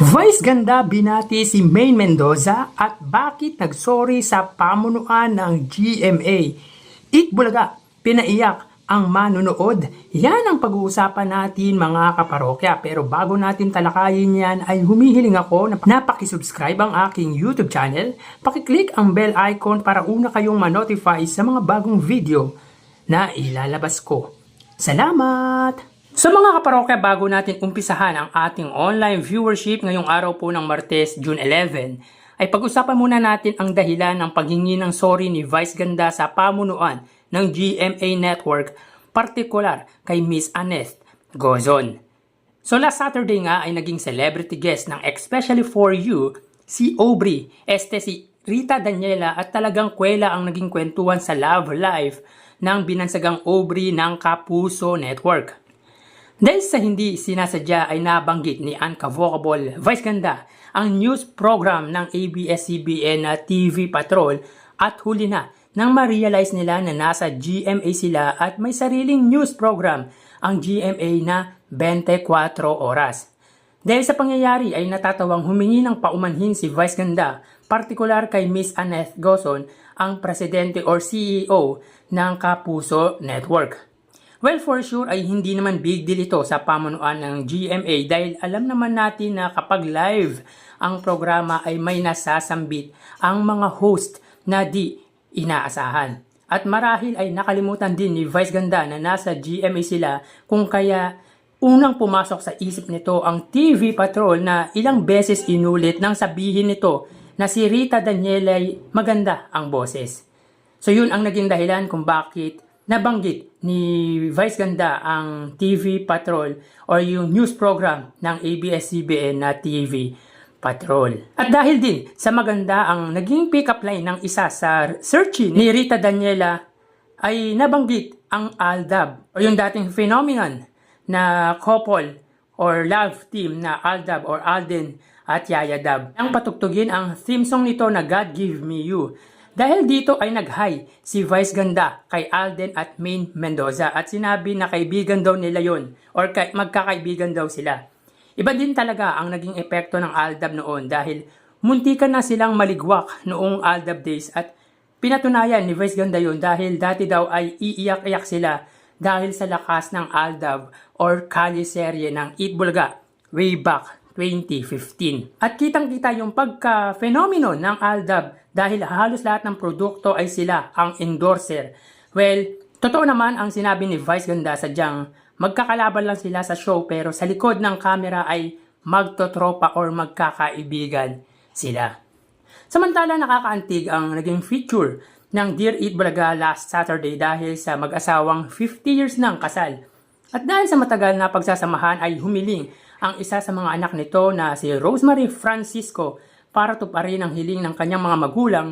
Vice ganda binati si Maine Mendoza at bakit nagsorry sa pamunuan ng GMA. Itbulaga, pinaiyak ang manunood. Yan ang pag-uusapan natin mga kaparokya. Pero bago natin talakayin yan ay humihiling ako na pakisubscribe ang aking YouTube channel. Pakiclick ang bell icon para una kayong ma-notify sa mga bagong video na ilalabas ko. Salamat! Sa mga kaparokya, bago natin umpisahan ang ating online viewership ngayong araw po ng Martes, June 11, ay pag-usapan muna natin ang dahilan ng paghingi ng sorry ni Vice Ganda sa pamunuan ng GMA Network, partikular kay Miss Annette Gozon. So last Saturday nga ay naging celebrity guest ng Especially For You si Aubrey, si Rita Daniela at talagang kwela ang naging kwentuhan sa love life ng binansagang Aubrey ng Kapuso Network. Dahil sa hindi sinasadya ay nabanggit ni Uncavocable Vice Ganda ang news program ng ABS-CBN na TV Patrol at huli na nang ma-realize nila na nasa GMA sila at may sariling news program ang GMA na 24 oras. Dahil sa pangyayari ay natatawang humingi ng paumanhin si Vice Ganda, partikular kay Miss Annette Gozon, ang presidente or CEO ng Kapuso Network. Well, for sure ay hindi naman big deal ito sa pamunuan ng GMA dahil alam naman natin na kapag live ang programa ay may nasasambit ang mga host na di inaasahan. At marahil ay nakalimutan din ni Vice Ganda na nasa GMA sila kung kaya unang pumasok sa isip nito ang TV Patrol na ilang beses inulit nang sabihin nito na si Rita Daniela ay maganda ang boses. So yun ang naging dahilan kung bakit nabanggit ni Vice Ganda ang TV Patrol or yung news program ng ABS-CBN na TV Patrol. At dahil din sa maganda ang naging pick-up line ng isa sa searching ni Rita Daniela ay nabanggit ang Aldab o yung dating phenomenon na couple or love team na Aldab or Alden at Yaya Dab. Ang patugtugin ang theme song nito na God Give Me You. Dahil dito ay nag-hi si Vice Ganda kay Alden at Maine Mendoza at sinabi na kaibigan daw nila yon or magkakaibigan daw sila. Iba din talaga ang naging epekto ng Aldab noon dahil muntikan na silang maligwak noong Aldab days at pinatunayan ni Vice Ganda yon dahil dati daw ay iiyak-iyak sila dahil sa lakas ng Aldab or kaliserye ng Itbulaga way back 2015. At kitang-kita yung pagka-phenomenon ng Aldab dahil halos lahat ng produkto ay sila ang endorser. Well, totoo naman ang sinabi ni Vice Ganda, sadyang magkakalaban lang sila sa show pero sa likod ng camera ay magtotropa or magkakaibigan sila. Samantala nakakaantig ang naging feature ng Dear Itbulaga last Saturday dahil sa mag-asawang 50 years ng kasal. At dahil sa matagal na pagsasamahan ay humiling ang isa sa mga anak nito na si Rosemary Francisco para tuparin ang hiling ng kanyang mga magulang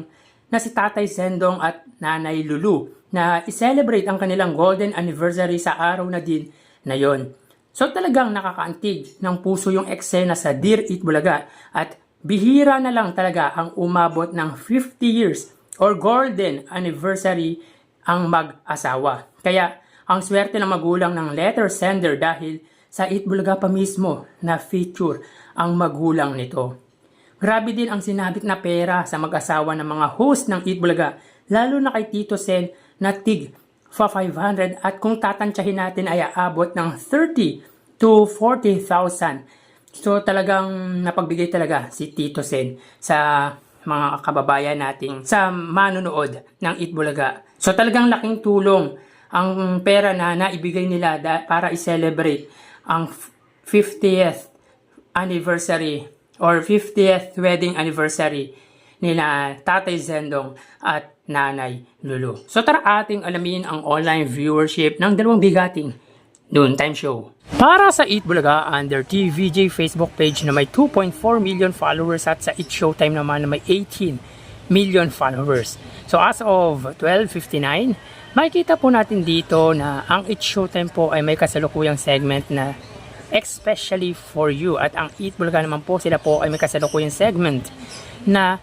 na si Tatay Sendong at Nanay Lulu na i-celebrate ang kanilang golden anniversary sa araw na din na yon. So talagang nakakaantig ng puso yung eksena sa Dear Itbulaga at bihira na lang talaga ang umabot ng 50 years or golden anniversary ang mag-asawa. Kaya ang swerte ng magulang ng letter sender dahil sa Itbulaga pa mismo na feature ang magulang nito. Grabe din ang sinabit na pera sa mag-asawa ng mga host ng Itbulaga, lalo na kay Tito Sen na tig 500 at kung tatantyahin natin ay aabot ng 30 to 40,000. So talagang napagbigay talaga si Tito Sen sa mga kababayan nating sa manunood ng Itbulaga. So talagang laking tulong ang pera na naibigay nila para i-celebrate ang 50th anniversary or 50th wedding anniversary nila Tatay Zendong at Nanay Lulu. So tara ating alamin ang online viewership ng dalawang bigating noontime show. Para sa Itbulaga under TVJ Facebook page na may 2.4 million followers at sa It Showtime naman na may 18 million followers. So as of 12:59, makikita po natin dito na ang It Showtime po ay may kasalukuyang segment na Especially For You at ang Itbulaga naman po sila po ay may kasalukuyang segment na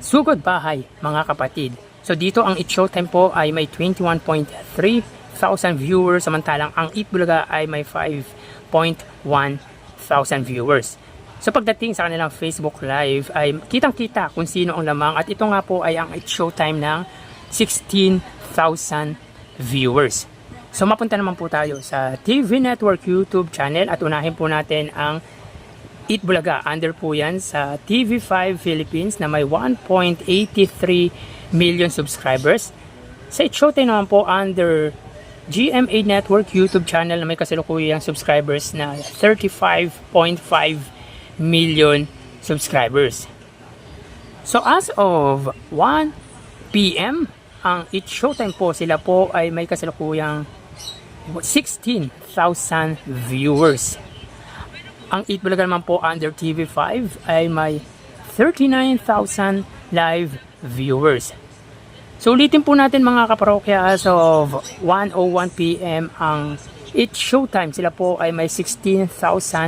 Sugod Bahay mga kapatid. So dito ang It Showtime po ay may 21.3 thousand viewers samantalang ang Itbulaga ay may 5.1 thousand viewers. So pagdating sa kanilang Facebook Live ay kitang-kita kung sino ang lamang at ito nga po ay ang It's Showtime ng 16,000 viewers. So mapunta naman po tayo sa TV Network YouTube channel at unahin po natin ang Eat Bulaga. Under po yan sa TV5 Philippines na may 1.83 million subscribers. Sa It's Showtime naman po under GMA Network YouTube channel na may kasalukuyang subscribers na 35.5 million subscribers. So as of 1 PM, ang It's Showtime po, sila po ay may kasalukuyang 16,000 viewers. Ang Eat Bulaga naman po under TV5 ay may 39,000 live viewers. So ulitin po natin mga kaparokya, as of 1:01 PM ang It's Showtime, sila po ay may 16,000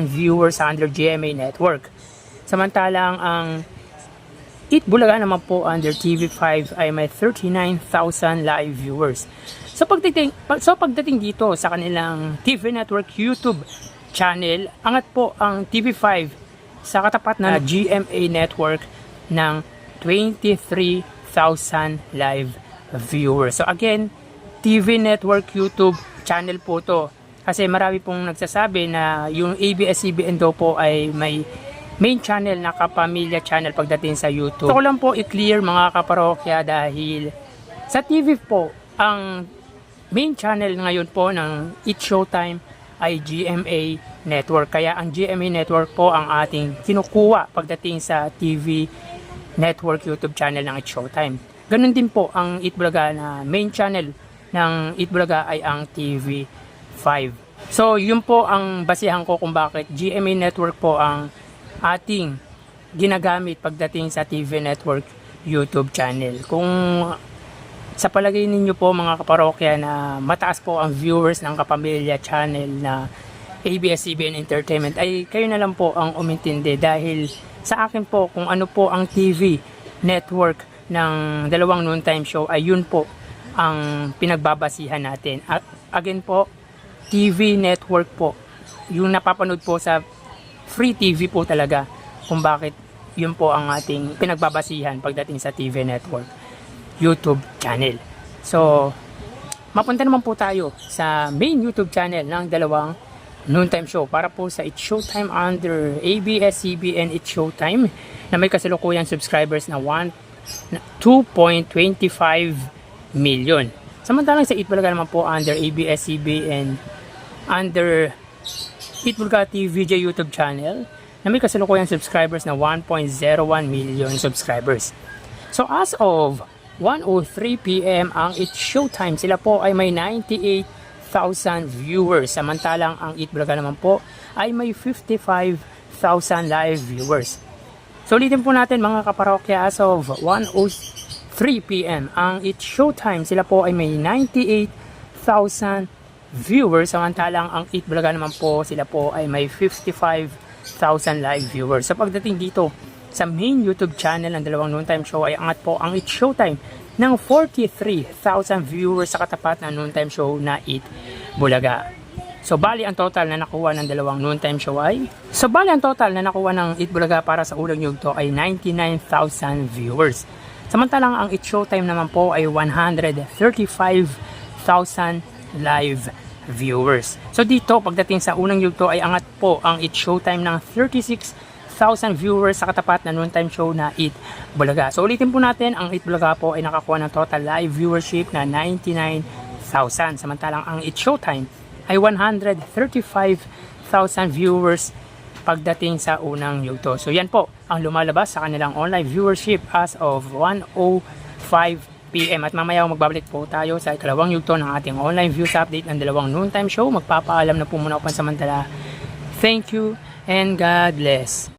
viewers under GMA Network. Samantalang ang Eat Bulaga naman po under TV5 ay may 39,000 live viewers. So pagdating dito sa kanilang TV Network YouTube channel, angat po ang TV5 sa katapat na GMA Network ng 23,000 live viewers. So again, TV Network YouTube channel po to. Kasi marami pong nagsasabi na yung ABS-CBN daw po ay may main channel na kapamilya channel pagdating sa YouTube. So ko lang po i-clear mga kaparokya dahil sa TV po, ang main channel ngayon po ng It's Showtime ay GMA Network. Kaya ang GMA Network po ang ating kinukuha pagdating sa TV Network YouTube channel ng It's Showtime. Ganun din po ang Eat Bulaga na main channel ng Eat Bulaga ay ang TV5. So yun po ang basihan ko kung bakit GMA Network po ang ating ginagamit pagdating sa TV Network YouTube channel. Kung sa palagay ninyo po mga kaparokya na mataas po ang viewers ng kapamilya channel na ABS-CBN Entertainment, ay kayo na lang po ang umintindi dahil sa akin po kung ano po ang TV network ng dalawang noontime show ay yun po ang pinagbabasihan natin. At again po, TV network po, yung napapanood po sa free TV po talaga kung bakit yun po ang ating pinagbabasihan pagdating sa TV network YouTube channel. So, mapunta naman po tayo sa main YouTube channel ng dalawang noontime show para po sa It's Showtime under ABS-CBN It's Showtime na may kasalukuyang subscribers na 2.25 million. Samantalang sa Eat Bulaga naman po under ABS-CBN under Eat Bulaga TVJ YouTube channel na may kasalukuyang subscribers na 1.01 million subscribers. So as of 1:03 PM ang It's Showtime, sila po ay may 98,000 viewers. Samantalang ang Eat Bulaga naman po ay may 55,000 live viewers. So ulitin po natin mga kaparokya, as of 1:03 PM ang It's Showtime, sila po ay may 98,000 viewers. Samantalang ang Eat Bulaga naman po, sila po ay may 55,000 live viewers. So pagdating dito sa main YouTube channel ng dalawang noontime show ay angat po ang It's Showtime ng 43,000 viewers sa katapat ng noontime show na Eat Bulaga. So bali ang total na nakuha ng dalawang noontime show ay Eat Bulaga para sa unang yugto ay 99,000 viewers. Samantalang ang It's Showtime naman po ay 135,000 live viewers. So dito pagdating sa unang yugto ay angat po ang It's Showtime ng 36,000 viewers sa katapat na noontime show na Eat Bulaga. So ulitin po natin, ang Eat Bulaga po ay nakakuha ng total live viewership na 99,000. Samantalang ang It's Showtime ay 135,000 viewers pagdating sa unang yugto. So yan po ang lumalabas sa kanilang online viewership as of 1:05 PM. At mamaya magbabalik po tayo sa ikalawang yugto ng ating online views update ng dalawang noontime show. Magpapaalam na po muna ako pansamantala. Thank you and God bless.